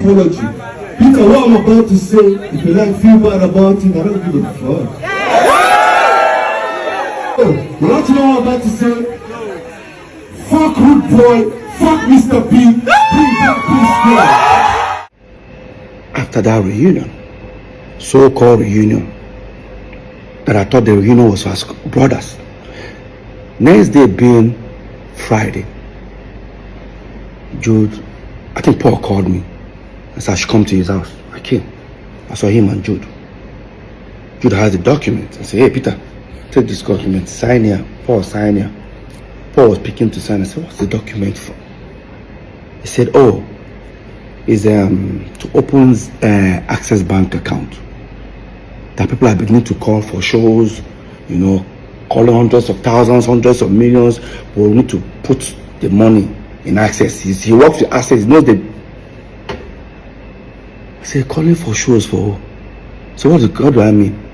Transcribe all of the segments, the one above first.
Apology. Peter, what I'm about to say, if you like feel bad about it, I don't give a fuck. Oh, you want to know what I'm about to say? Fuck Rudeboy, fuck Mr. B, bring back Psquare. After that reunion, so-called reunion, that I thought the reunion was for us brothers. Next day being Friday, Jude, I think Paul called me and said I should come to his house. I came. I saw him and Jude. Jude has the document. I said, hey Peter, take this document, sign here. Paul, sign here. Paul was picking to sign. I said, what's the document for? He said, oh, it's to open Access Bank account. That people are beginning to call for shows, you know, calling hundreds of thousands, hundreds of millions, but we need to put the money in Access. He works with Access, he knows the... I said, calling for shows for who? So what do I mean?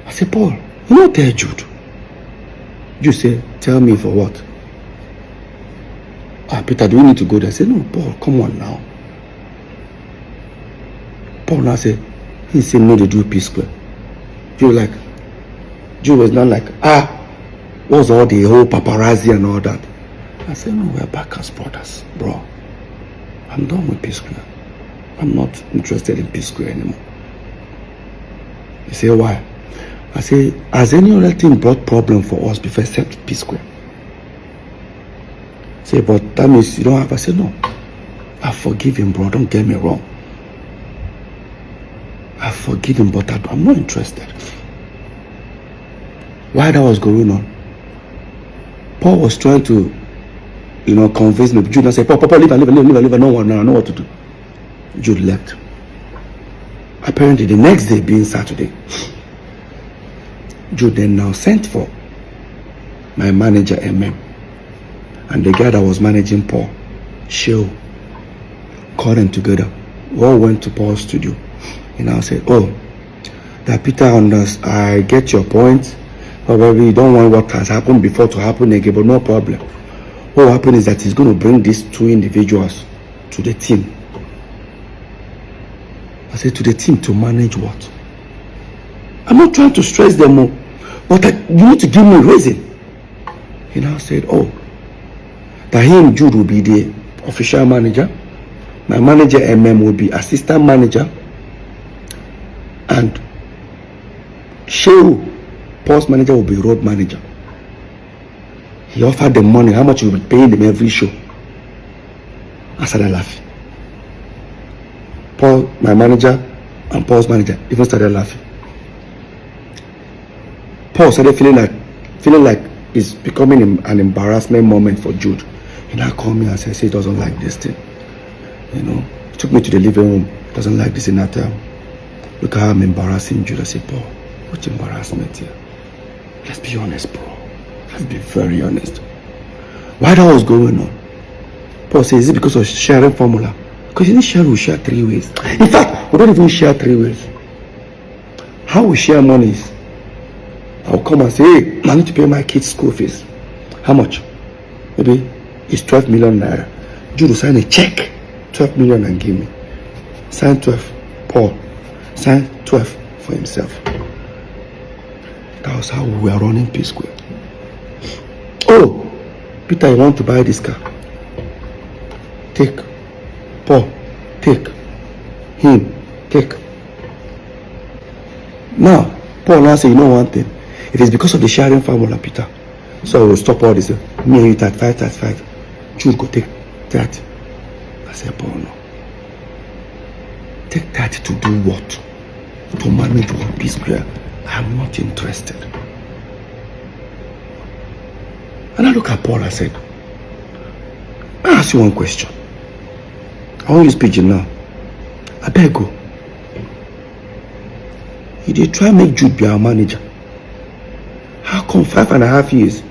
I said, Paul, you not there, Jude. Jude said, tell me for what? Peter, do we need to go there? I said, no, Paul, come on now. Paul now said, he said no to do Psquare. Jude was not like, what's all the whole paparazzi and all that? I said, no, we're back as brothers, bro. I'm done with Psquare. I'm not interested in Psquare anymore. He said, why? I said, has any other thing brought problem for us before except Psquare? He said, but that means you don't have. I said, no. I forgive him, bro. Don't get me wrong. I forgive him, but I'm not interested. Why that was going on? Paul was trying to, you know, convince me. Jude said, Paul, leave. No one, I know what to do. Jude left. Apparently, the next day being Saturday, Jude then now sent for my manager, MM, and the guy that was managing Paul, Sheo, called them together. We all went to Paul's studio. He now said, oh, that Peter I get your point. Probably you don't want what has happened before to happen again, but no problem. What will happen is that he's going to bring these two individuals to the team. I said, to the team to manage what? I'm not trying to stress them more, but you need to give me a reason. He now said, oh, that he and Jude will be the official manager. My manager, MM, will be assistant manager. And Sheo, Paul's manager, will be road manager. He offered them money, how much he will be paying them every show. I started laughing. Paul, my manager, and Paul's manager even started laughing. Paul started feeling like it's becoming an embarrassment moment for Jude. He now called me and said, he doesn't like this thing. You know, he took me to the living room. He doesn't like this in that time. Look how I'm embarrassing Jude. I said, Paul, what's embarrassment here? Let's be honest, bro. Let's be very honest. Why that was going on? Paul says, is it because of sharing formula? Because you didn't share, we share 3 ways. In fact, we don't even share 3 ways. How we share money is, I'll come and say, hey, I need to pay my kids' school fees. How much? Maybe it's 12 million naira. Jude will sign a check, 12 million, and give me. Sign 12, Paul. Sign 12 for himself. That was how we were running Psquare. Oh, Peter, you want to buy this car? Take. Paul, take. Him, take. Now, Paul now say, you know one thing. It is because of the sharing formula, Peter. So we'll stop all this. Me and you 35. Jude go take 30. I said, Paul, no. Take 30 to do what? To manage one Psquare. I'm not interested. And I look at Paul, I said, I ask you one question. I want you to speak now. I beg you. You did try make Jude be our manager. How come 5.5 years,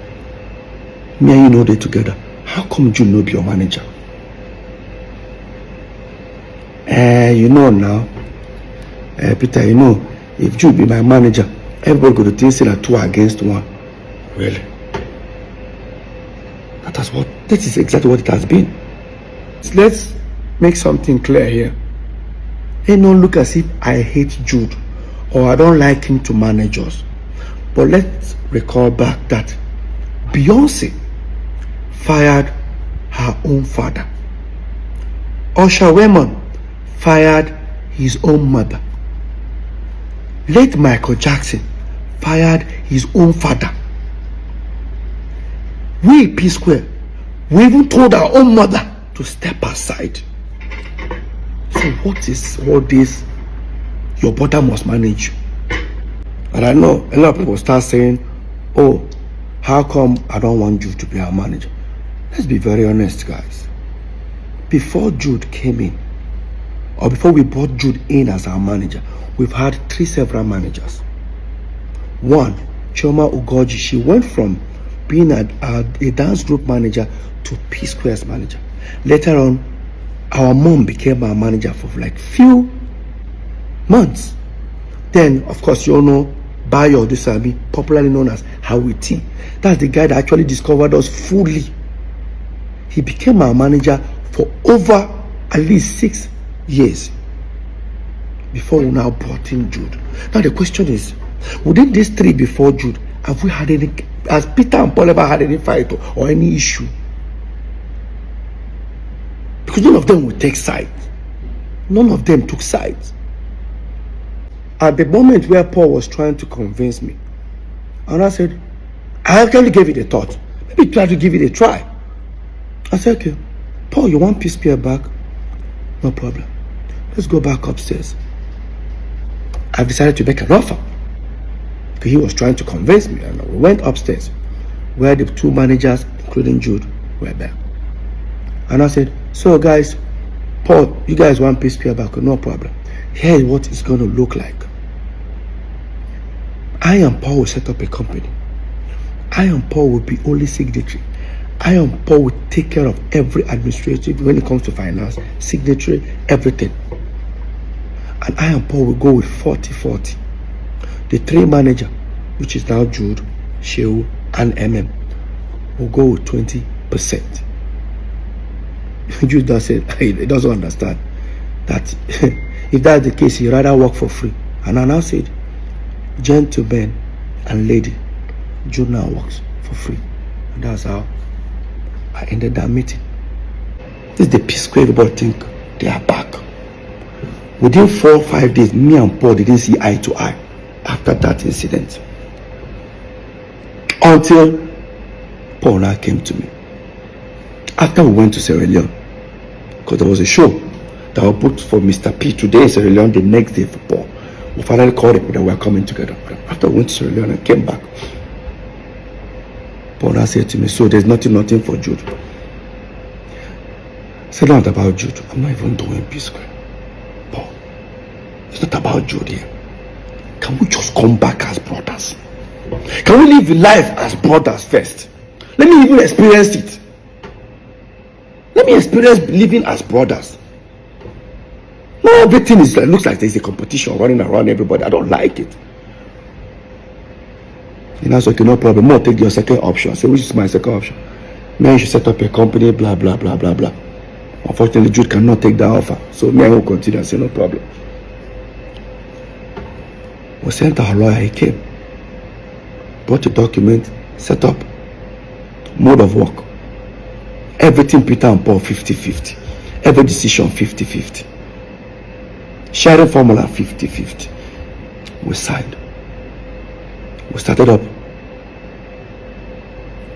me and you know they together? How come Jude no be your manager? You know now, Peter, you know, if Jude be my manager, everybody go to think say that 2 against 1. Really? That is exactly what it has been. Let's make something clear here. It don't look as if I hate Jude or I don't like him to manage us. But let's recall back that Beyonce fired her own father. Usher Raymond fired his own mother. Late Michael Jackson fired his own father. We, Psquare, we even told our own mother to step aside. So what is all this? Your brother must manage you. And I know a lot of people start saying, oh, how come I don't want Jude to be our manager? Let's be very honest, guys. Before Jude came in, or before we brought Jude in as our manager, we've had several managers. One, Chioma Okoye, she went from being a dance group manager to Psquare's manager. Later on, our mom became our manager for like few months. Then, of course, you all know Bayo Dusabi, popularly known as Howie T. That's the guy that actually discovered us fully. He became our manager for over at least 6 years before we now brought in Jude. Now the question is, within these 3 before Jude, have we had any, has Peter and Paul ever had any fight or any issue? Because none of them would take sides. None of them took sides. At the moment where Paul was trying to convince me, and I said, I actually gave it a thought. Maybe try to give it a try. I said, okay, Paul, you want Psquare back? No problem. Let's go back upstairs. I've decided to make an offer. Because he was trying to convince me. And we went upstairs where the 2 managers, including Jude, were there. And I said, so guys, Paul, you guys want Psquare back? No problem. Here is what it's going to look like. I and Paul will set up a company. I and Paul will be only signatory. I and Paul will take care of every administrative when it comes to finance, signatory, everything. And I and Paul will go with 40-40. The 3 manager, which is now Jude, Shehu, and MM, will go with 20%. Jude does say he doesn't understand that if that's the case, he'd rather work for free. And I now said, gentlemen and lady, Jude now works for free. And that's how I ended that meeting. This is the Psquare everybody think they are back. Within 4 or 5 days, me and Paul didn't see eye to eye after that incident. Until Paul now came to me. After we went to Sierra Leone, because there was a show that was booked for Mr. P today in Sierra Leone, the next day for Paul. We finally called it that we were coming together. After we went to Sierra Leone and came back, Paul now said to me, so there's nothing for Jude. I said, not about Jude. I'm not even doing Psquare. Paul, it's not about Jude here. Can we just come back as brothers? Can we live life as brothers first? Let me even experience it. Let me experience living as brothers. Now everything looks like there's a competition running around everybody. I don't like it. And I said, okay, no problem. I'll take your second option. I said, which is my second option? Me, you should set up a company, blah, blah, blah, blah, blah. Unfortunately, Jude cannot take that offer. So me, I will continue. I said, no problem. We sent our lawyer, he came. Brought the document, set up, mode of work. Everything Peter and Paul 50-50. Every decision 50-50. Sharing formula 50-50. We signed. We started up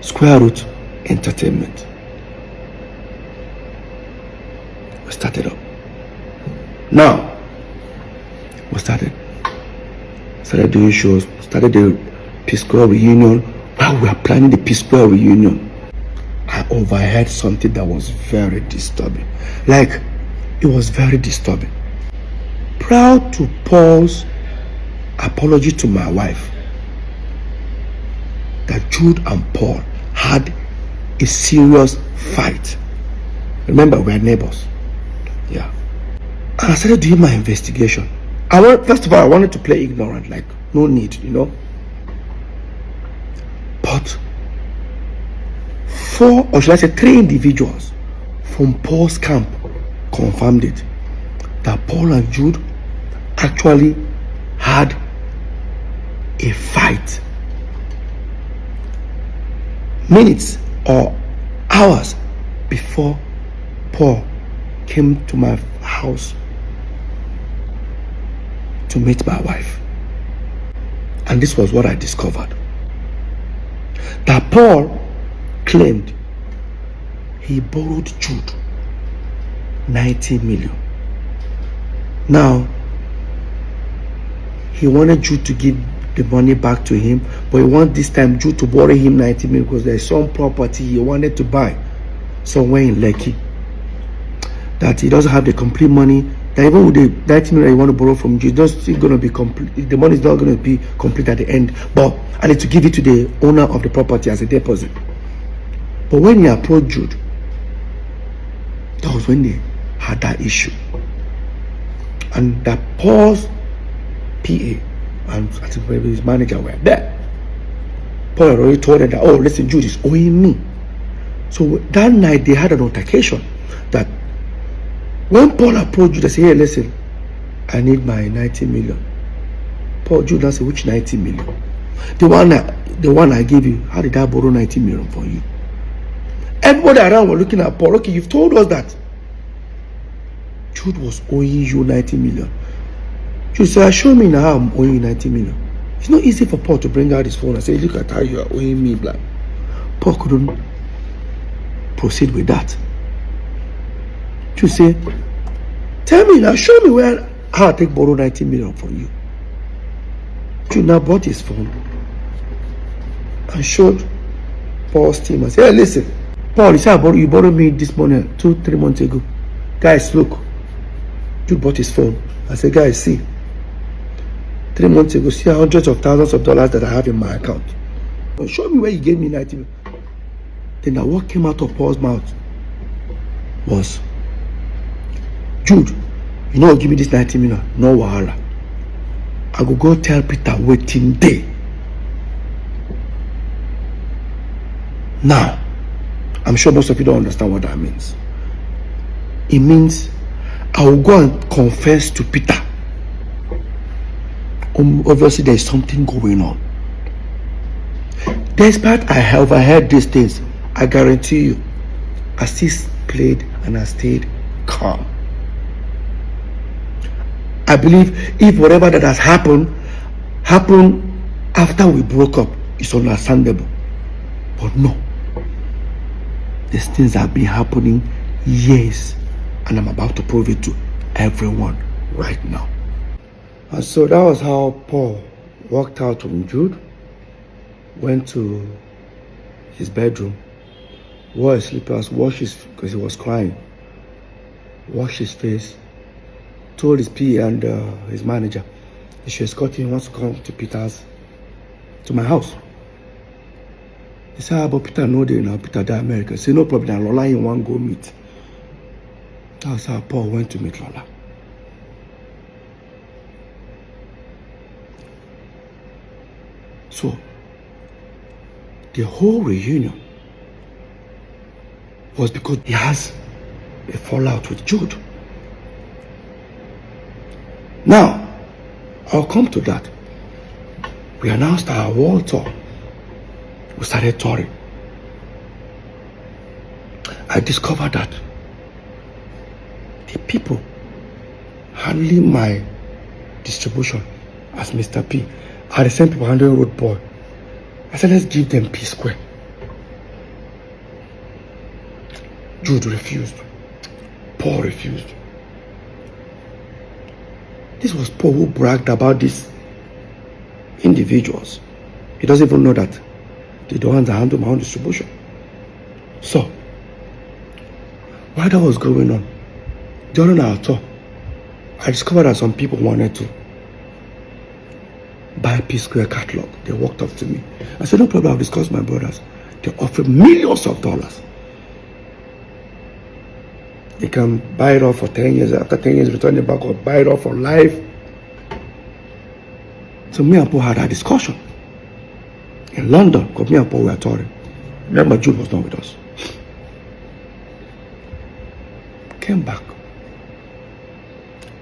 Square Root Entertainment. We started up. Now, we started doing shows, started the Psquare reunion. While we were planning the Psquare reunion, I overheard something that was very disturbing. Like, it was very disturbing. Proud to Paul's apology to my wife that Jude and Paul had a serious fight. Remember, we're neighbors. Yeah. And I started doing my investigation. First of all, I wanted to play ignorant, like, no need, you know. But 4, or should I say 3 individuals from Paul's camp confirmed it, that Paul and Jude actually had a fight minutes or hours before Paul came to my house to meet my wife. And this was what I discovered, that Paul claimed he borrowed Jude 90 million. Now, he wanted Jude to give the money back to him, but he wanted this time Jude to borrow him 90 million because there's some property he wanted to buy somewhere in Lekki that he doesn't have the complete money. That even with the 90 million you want to borrow from Jude, it's still going to be complete. The money is not going to be complete at the end, but I need to give it to the owner of the property as a deposit. But when he approached Jude, that was when they had that issue, and that Paul's PA and I think maybe his manager were there. Paul had already told them that, oh, listen, Jude is owing me. So that night they had an altercation that when Paul approached Jude, they said, hey, listen, I need my 90 million. Paul, Jude now said, which 90 million? The one I gave you. How did I borrow 90 million for you? Everybody around were looking at Paul. Okay, you've told us that Jude was owing you 90 million. Jude said, show me now how I'm owing you 90 million. It's not easy for Paul to bring out his phone and say, look at how you are owing me, black. Paul couldn't proceed with that. Jude said, tell me now, show me how I take borrow 90 million from you. Jude now brought his phone and showed Paul's team and said, hey, listen, Paul, you said you borrowed me this money 2-3 months ago. Guys, look. Jude bought his phone. I said, guys, see. 3 months ago, see hundreds of thousands of dollars that I have in my account. But show me where you gave me 90 million. Then what came out of Paul's mouth was, Jude, you know, give me this 90 million. No wahala. I go tell Peter waiting day. Now, I'm sure most of you don't understand what that means. It means I will go and confess to Peter. Obviously, there is something going on. Despite I have heard these things, I guarantee you, I still played and I stayed calm. I believe if whatever that has happened after we broke up, it's understandable. But no. These things have been happening years, and I'm about to prove it to everyone right now. And so that was how Paul walked out from Jude, went to his bedroom, wore his slippers, washed his, because he was crying, washed his face, told his PA and his manager he should escort him. He wants to come to my house. He said, but Peter no day now, Peter die America. He said, no problem, Lola in one go meet. That's how Paul went to meet Lola. So, the whole reunion was because he has a fallout with Jude. Now, I'll come to that. We announced our world tour. We started touring. I discovered that the people handling my distribution as Mr. P are the same people handling Rudeboy. I said, let's give them Psquare. Jude refused. Paul refused. This was Paul who bragged about these individuals. He doesn't even know that they're the ones that handle my own distribution. So, while that was going on, during our tour, I discovered that some people wanted to buy Psquare catalog. They walked up to me. I said, no problem, I've discussed with my brothers. They offered millions of dollars. They can buy it off for 10 years. After 10 years, return it back or buy it off for life. So me and Paul had a discussion in London, because me and Paul were touring. Remember, Jude was not with us. Came back.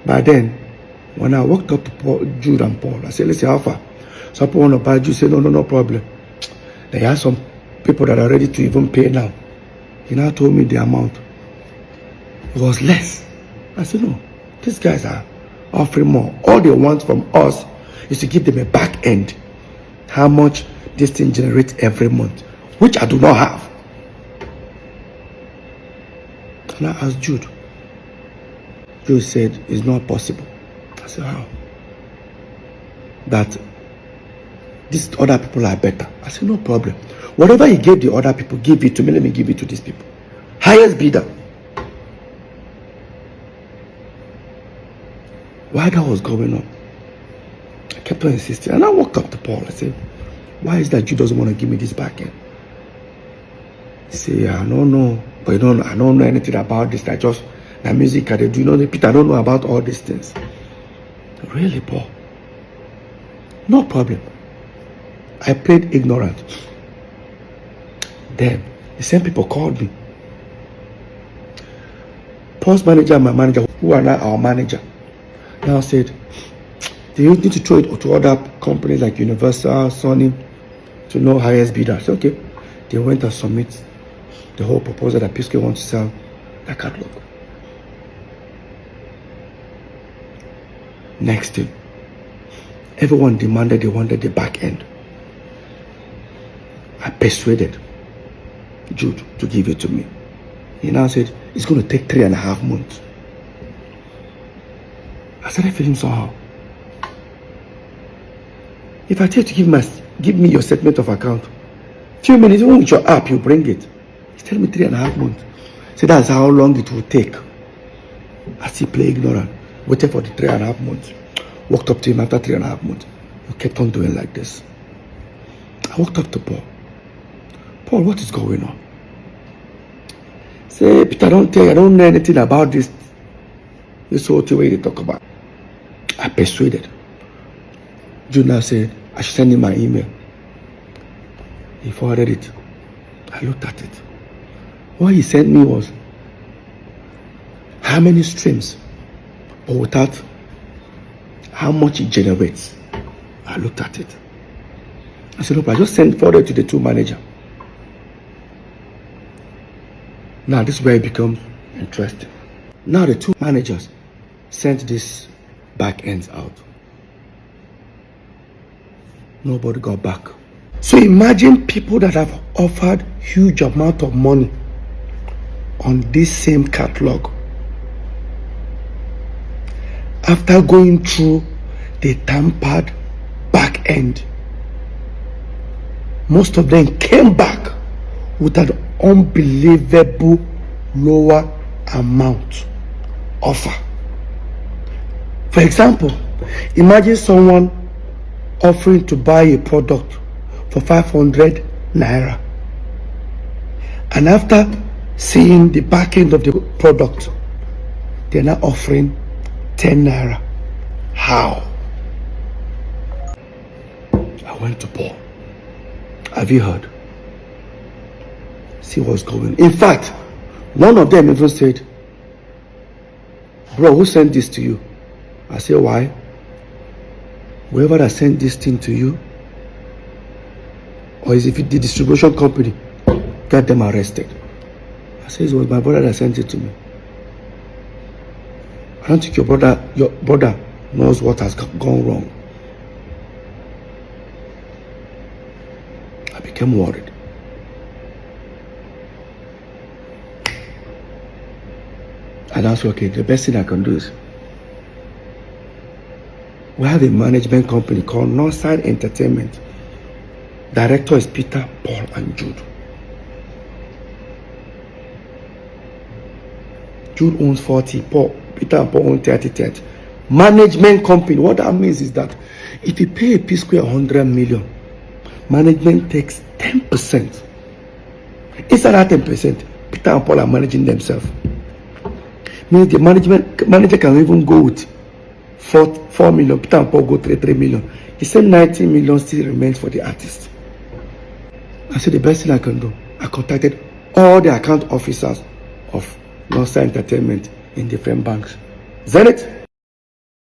By then, when I walked up to Jude and Paul, I said, listen, how far? Some people want to buy Jude. Say, no problem. They have some people that are ready to even pay now. He now told me the amount. It was less. I said, no, these guys are offering more. All they want from us is to give them a back end. How much this thing generates every month, which I do not have. And I asked Jude. Jude said, it's not possible. I said, how? That these other people are better. I said, no problem. Whatever he gave the other people, give it to me. Let me give it to these people. Highest bidder. Why that was going on? I kept on insisting. And I walked up to Paul. I said, why is that Jude doesn't want to give me this back end? He said, I don't know. But I don't know anything about this. I just, the music I do. You know, Peter, I don't know about all these things. Really, Paul? No problem. I played ignorant. Then, the same people called me. Paul's manager and my manager, who are now our manager, now said, they need to throw it to other companies like Universal, Sony, to know highest bidder. I said, okay. They went and submit the whole proposal that Psquare wants to sell that catalog. Next thing, everyone demanded they wanted the back end. I persuaded Jude to give it to me. He now said, it's going to take 3.5 months. I started feeling somehow. If I tell you to give me your statement of account, few minutes, even with your app, you bring it. He's telling me 3.5 months. So that's how long it will take. I still play ignorant. Waited for the 3.5 months. Walked up to him after 3.5 months. He kept on doing like this. I walked up to Paul. Paul, what is going on? Say, Peter, don't tell you, I don't know anything about this. This whole thing where they talk about. I persuaded. Jude now said, I should send him my email. He forwarded it. I looked at it. What he sent me was how many streams, but without how much it generates. I looked at it. I said, look, I just sent forward to the two managers. Now this is where it becomes interesting. Now the two managers sent this back ends out. Nobody got back. So imagine people that have offered huge amount of money on this same catalog. After going through the tampered back end, most of them came back with an unbelievable lower amount offer. For example, imagine someone offering to buy a product for 500 naira, and after seeing the back end of the product, they're now offering 10 naira. How? I went to Paul. Have you heard? See what's going on. In fact, one of them even said, bro, who sent this to you? I said, why? Whoever that sent this thing to you, or is it the distribution company, get them arrested. I said, it was my brother that sent it to me. I don't think your brother knows what has gone wrong. I became worried. And I said, okay, the best thing I can do is, we have a management company called Northside Entertainment. Director is Peter, Paul, and Jude. Jude owns 40, Peter and Paul own 30. Management company, what that means is that if you pay a Psquare 100 million, management takes 10%. Inside that 10%, Peter and Paul are managing themselves. Means the manager can even go with 4 million, Peter and Paul go 3 million. The same 90 million still remains for the artist. I said, the best thing I can do, I contacted all the account officers of Northside Entertainment in different banks. Zenith,